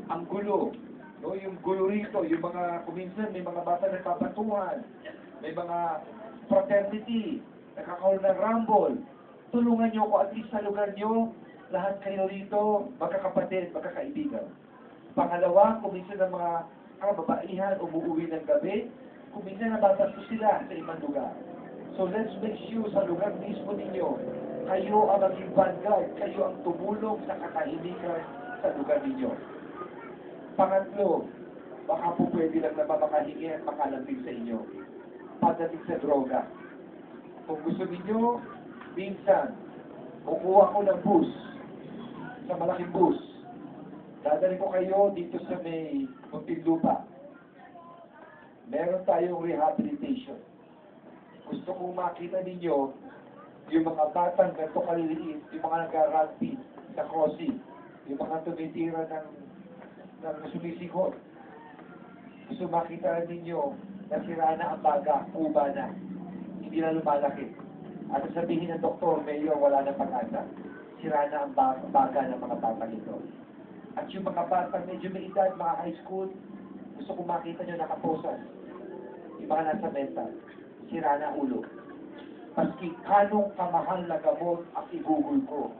ang gulo. No, yung gulo rito, yung mga, kuminsan may mga bata nagpapatuhan, may mga fraternity, nakakaroon ng rumble. Tulungan nyo ko at least sa lugar nyo, lahat kayo rito, magkakapatid, magkakaibigan. Pangalawa, kuminsan ng mga kababaihan, umuwi ng gabi, kuminsan nababasto sila sa ibang lugar. So let's make sure sa lugar mismo ninyo, kayo ang maging vanguard, kayo ang tumulong sa katahimikan sa lugar ninyo. Pangatlo, baka po pwede lang na makahingi at makalambing sa inyo. Pagdating sa droga. Kung gusto ninyo, minsan, kukuha ko ng bus, sa malaking bus. Dadali ko kayo dito sa may Muntinlupa. Meron tayong rehabilitation. Gusto kong makita ninyo yung mga batang ganito kaliliit, yung mga nag-rugby sa crossing, yung mga tumitira ng sumisikot. Gusto makita ninyo na sira na ang baga, kuba na, hindi na lumalaki. At sabihin ng doktor, Mayor, wala na pag-asa. Sira na ang baga ng mga batang ito. At yung mga batang medyo may edad, mga high school, gusto kong makita nyo nakaposas. Yung mga nasa mental, sira na ulo. Maski kanong kamahal na gamot ang igugol ko,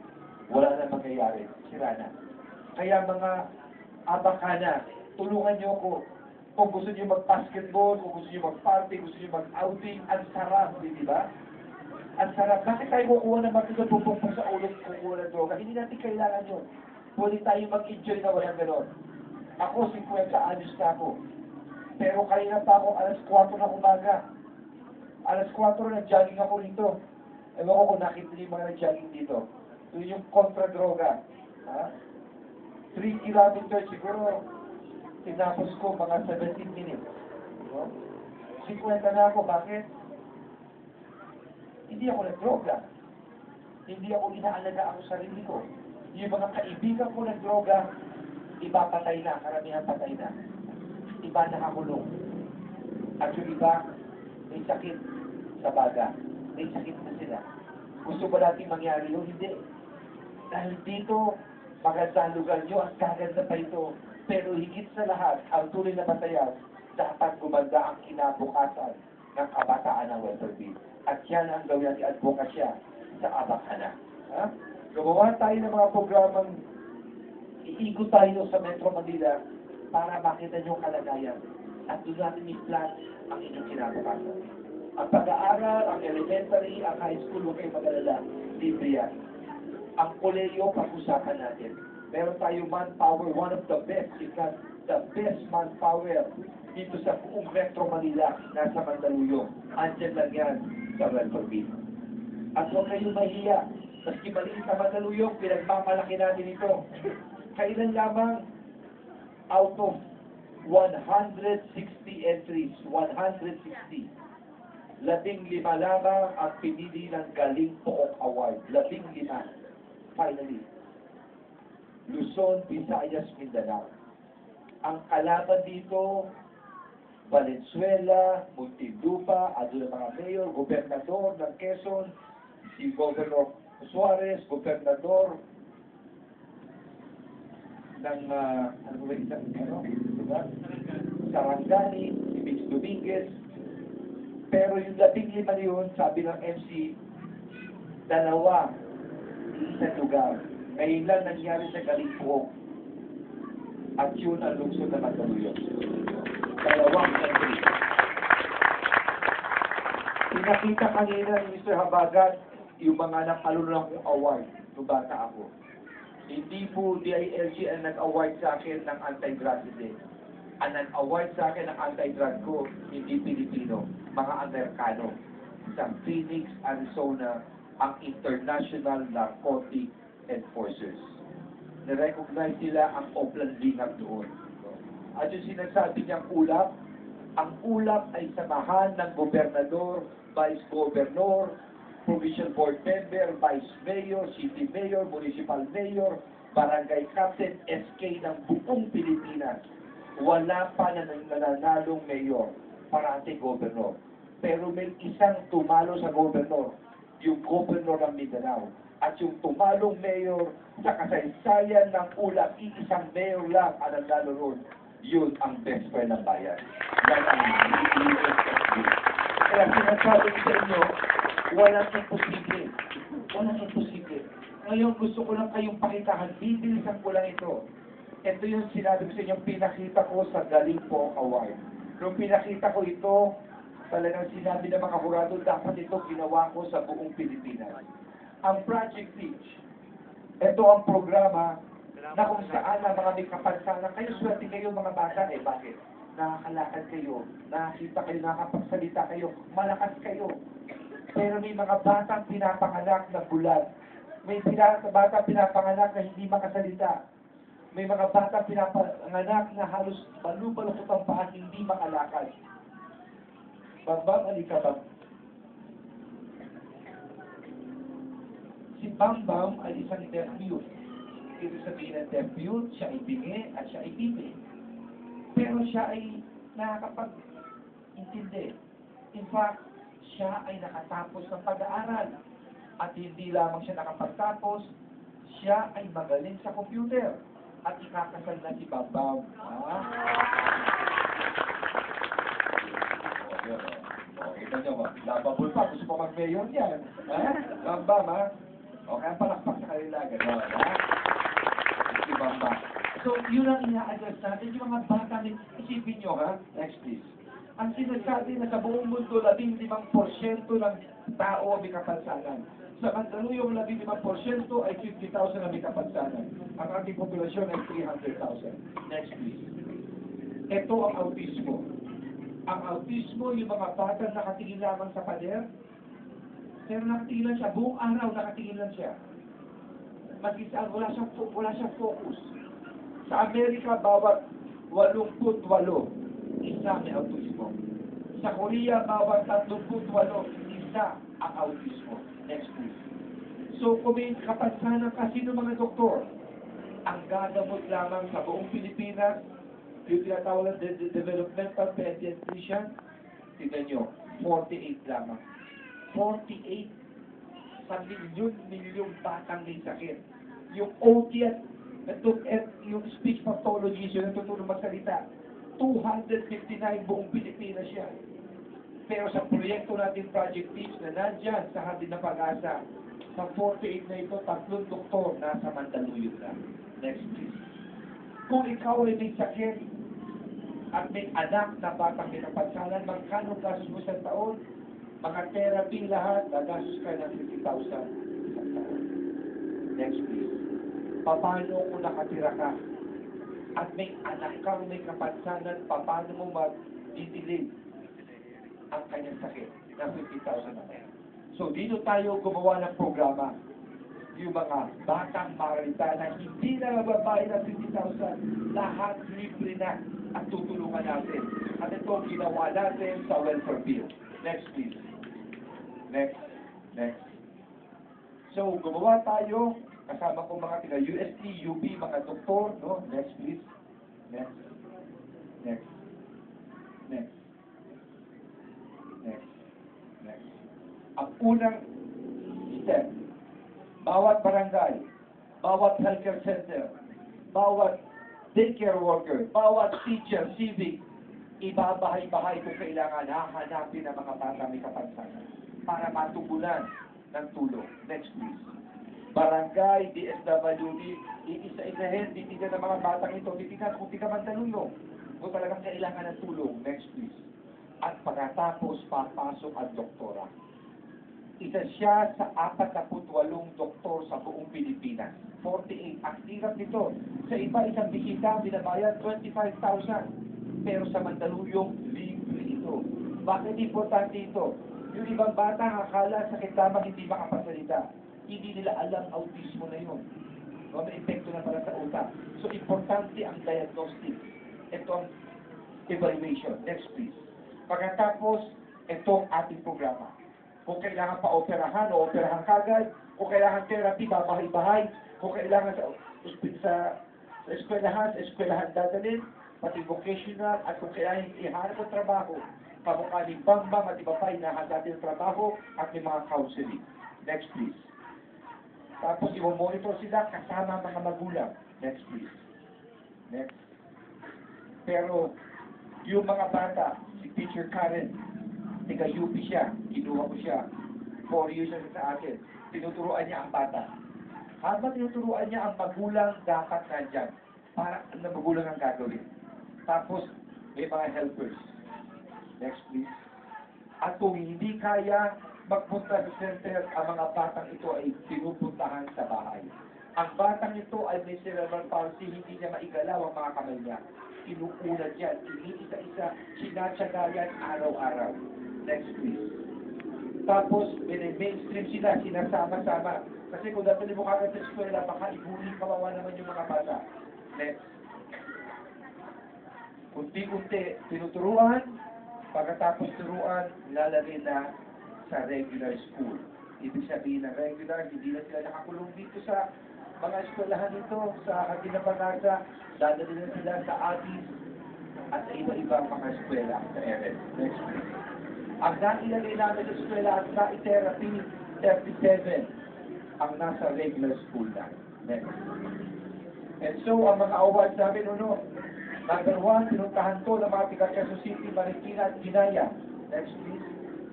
wala na mangyayari, sira na. Kaya mga abakana, tulungan nyo ko. Kung gusto nyo mag-basketball, kung gusto nyo mag-party, gusto nyo mag-outing, ang sarap, di ba? Ang sarap. Bakit tayo kukuha ng matigas pupukpok sa ulo, kukuha ng droga? Hindi natin kailangan yun. Pwede tayo mag-enjoy na walang ganon. Ako, 50 anyos na ako. Pero kanina pa ako, alas 4 na umaga. Alas 4 nag-jogging ako rito. Ewan ko kung nakita niyo yung mga nag-jogging dito. Yun yung kontra-droga. Ha? 3 kilometers siguro, tinapos ko mga 17 minutes. No? 50 na ako, bakit? Hindi ako nag-droga. Hindi ako inaalaga ako sarili ko. Yung mga kaibigan ko nag-droga, iba patay na, karamihan patay na. Iba nakakulong. At yung iba, may sakit sa baga. May sakit na sila. Gusto ba natin mangyari yun? Hindi. Dahil dito, maganda ang lugar nyo, ang kaganda pa ito. Pero higit sa lahat, ang tunay na batayan, dapat gumanda ang kinabukasan ng kabataan ng Weatherby. At yan ang gawin natin advokasya sa Abacana. Ha? Gumawa tayo ng mga programang iikot tayo sa Metro Manila para makita nyo ang kalagayan. At doon natin i-plan ang inyong kinabukasan. Ang pag-aaral, ang elementary, ang high school, huwag kayong mag-alala, libre yan. Ang koleyo, pag-usapan natin. Meron tayong manpower, one of the best, if not the best manpower dito sa buong Metro Manila, nasa Mandaluyong. Andiyan lang yan sa Weatherby. At huwag kayong mahiya. Maski maliit na Mandaluyong, pinagmamalaki natin ito. Kailan lamang out of 160 entries, 160, 15 lamang ang pinili ng Galing Pook Award. 15. Finally. Luzon, Visayas, Mindanao. Ang kalaban dito, Valenzuela, Muntinlupa, ano ng mga mayor, gobernador ng Quezon, si Governor Suarez, gobernador ng, ano ba isang, diba? Sarangani, si Mitch Dominguez. Pero yung 15 na yun, sabi ng MC, 2, isang lugar. Ngayon lang nangyari sa Kalingpong. At yun ang lungsod na Mandaluyong. 2 entry. Pinakita kanina ni Mr. Habagat yung mga nakalunang kong award nung bata ako. Hindi po DILG ang nag-award sa akin ng anti-drug day. Ang nag-award sa akin ng anti-drug ko, hindi Pilipino, mga Amerikano. Sa Phoenix, Arizona, ang International Narcotic Enforcers. Na-recognize nila ang Oplan Lingap doon. At yung sinasabi niyang ulap, ang ulap ay samahan ng gobernador, vice governor, provincial board member, vice mayor, city mayor, municipal mayor, barangay captain, SK ng buong Pilipinas. Wala pa na nananalong mayor, parati governor. Pero may isang tumalo sa governor, yung governor ng Mindanao. at yung tumalong mayor sa kasaysayan ng ulat, iisang mayor lang ang nanalo ron. Yun ang best friend ng bayan. Yan ang USSD. Kaya sinasabi ko sa inyo, walang imposible. Walang imposible. Ngayon gusto ko lang kayong pakitahan, bibilisan ko lang ito. Ito yung sinabi ko sa inyo, pinakita ko sa Galing Po Award. Nung pinakita ko ito, talagang sinabi ng mga hurado, dapat ito ginawa ko sa buong Pilipinas. Ang Project Teach, ito ang programa na kung saan ang mga may kapansanan, kayo swerte kayo mga bata, bakit? Nakakalakad kayo, nakakita kayo, nakakapagsalita kayo, malakas kayo. Pero may mga batang pinapanganak na bulag. May batang pinapanganak na hindi makasalita. May mga batang pinapanganak na halos balubalo ang paa, hindi makalakad. Bambang, alika ba? Si Bambam ay isang deaf-mute. Ibig sabihin ng deaf-mute, siya ay bingi at siya ay bibi. Pero siya ay nakakapag-intindi. In fact, siya ay nakatapos ng pag-aaral. At hindi lamang siya nakapagtapos, siya ay magaling sa computer. At ikakasal na si Bambam. Okay na nyo, lababol pa. Gusto pa mag-mayor yan. Bambam, ha? Okay, ang palakpak sa kanila. Gano'n, ha? Si Bambam. So, yun ang ina-address natin. Yung mga bata, isipin nyo, ha? Next, please. Ang sinasabi na sa buong mundo, 15% ng tao ang may kapansanan. Sa Mandaluyong, 15% ay 50,000 ang may kapansanan. Ang ating populasyon ay 300,000. Next, please. Ito ang autismo. Ang autismo, yung mga bata nakatingin lamang sa pader, pero nakatingin lang siya, buong araw nakatingin lang siya. Mag-isa, wala siyang focus. Sa Amerika, bawat 88 isa may autismo. Sa Korea, bawat 38 isa ang autismo. Next please. So, kung may kapansanan ka, sino mga doktor? Ang gagamot lamang sa buong Pilipinas, yung tinatawag ng developmental pediatrician, tignan nyo, 48 lamang. 48 sa milyon batang may sakit. Yung OT at yung speech pathologist, yung natutulong magsalita, 259 buong Pilipinas siya. Pero sa proyekto natin Project Teach na nandyan sa Hardin ng Pag-asa, sa 48 na ito, 3 doktor nasa Mandaluyong na. Next please. Kung ikaw ay may sakit at may anak na batang may kapansanan, magkano gastos mo sa taon? Mga therapy lahat, gagastos ka ng 50,000 sa taon. Next please. Paano kung nakatira ka at may anak ka may kapansanan, paano mo mag-didilig ang kanyang sakit na 50,000 na ngayon? So dito tayo gumawa ng programa. Yung mga batang marita na hindi na nababayad ng 50,000, lahat libre na at tutulungan natin. At ito ginawa natin sa welfare bill. Next please. Next. So gumawa tayo, kasama ko mga taga-UST, UP, mga doktor, no? Next please. Next. Ang unang step, bawat barangay, bawat healthcare center, bawat daycare worker, bawat teacher, civic, ibabahay-bahay kung kailangan, hahanapin ang mga bata may kapansanan para matugunan ng tulong. Next please. Barangay, DSWD, iisa-isahin, titigan ng mga batang ito, titigan kung tiga Mandaluyong, kung talagang kailangan ng tulong. Next please. At pagkatapos, papasok ang doktora. Isa siya sa 48 doktor sa buong Pilipinas. 48. Ang hirap nito. Sa iba, isang bisita, binabayad 25,000. Pero sa Mandaluyong, libre ito. Bakit importante ito? Yung ibang bata, akala sakit lamang hindi makapasalita. Hindi nila alam autismo na yun. O, may epekto na pala sa utak. So, importante ang diagnostic. Ito ang evaluation. Next, please. Pagkatapos, ito ang ating programa. Kung kailangan pa operahan, o operahan kagad. Kung kailangan therapy, babahay-bahay. Kung kailangan sa eskwelahan dadalhin, pati vocational, at kung kailangan ihanap ng trabaho, kamukha ni Bambam at iba pa, inahanap natin ng trabaho at may mga counseling. Next, please. Tapos i-monitor sila kasama ang mga magulang. Next please. Next. Pero yung mga bata, si Teacher Karen, tiga-UP siya, kinuha ko siya, 4 years na sa akin, tinuturuan niya ang bata. Habang tinuturuan niya ang magulang, dapat nandyan. Para ang magulang ang gagawin. Tapos, may mga helpers. Next please. At kung hindi kaya magpunta sa center, ang mga batang ito ay pinupuntahan sa bahay. Ang batang ito ay may cerebral palsy, hindi niya maigalaw ang mga kamay niya. Inuulat yan, iniisa-isa, sinatsaga yan araw-araw. Next please. Tapos, mainstream sila, sinasama-sama. Kasi kung dati mo kagad sa eskwela, baka ibuli, kawawa naman yung mga bata. Next. Unti-unti, tinuturuan, pagkatapos turuan, lalagay na sa regular school. Ibig sabihin ng regular, hindi na sila nakakulong dito sa mga eskwelahan nito, sa Haginapagasa, dadali na sila sa Atis, at sa iba-ibang mga eskwela sa ERES. Next please. Ang nailagay namin sa eskwela at sa therapy, 37, ang nasa regular school na. Next. And so, ang mga awards namin, number 1, pinuntahan ko ng mga taga-Quezon City, Marikina at Ginaya. Next please.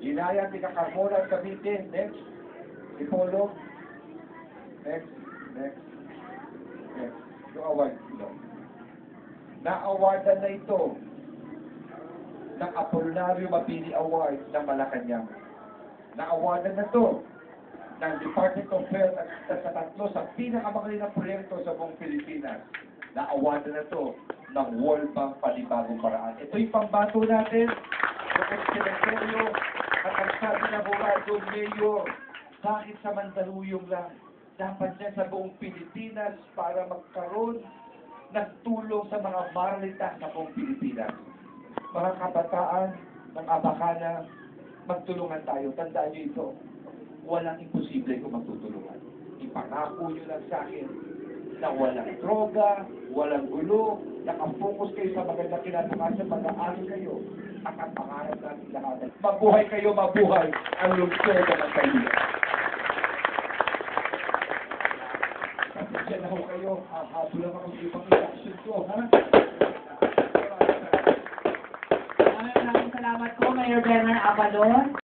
Ginaya, taga-Carmona at Cavite. Next. Ipolo. Next. Next. Next. Yung award ito. Na-awardan na ito ng Apolinario Mabini Award ng Malacanang. Na-awardan na ito ng Department of Health at sa tatlo sa pinakamagaling na proyekto sa buong Pilipinas. Na-awardan na ito ng World Bank Panibagong Paraan. Ito yung pambato natin ng Senatoryo at ang sabi na abogado, Mayor, bakit sa Mandaluyong lang? Dapat yan sa buong Pilipinas para magkaroon ng tulong sa mga maralita sa buong Pilipinas. Mga kabataan ng Abacana, magtulungan tayo. Tandaan nyo ito. Walang imposible kung magtutulungan. Ipangako nyo lang sa akin na walang droga, walang gulo, nakapokus kayo sa magandang kinabukasan, mag-aaral kayo, at ang pangarap natin lahat. Mabuhay kayo, mabuhay ang lungsod ng Kalinga. Pasensya na ho kayo, habol lang ako sa ibang reaction ko, ha? Maraming salamat po, Mayor Bernard Abalon.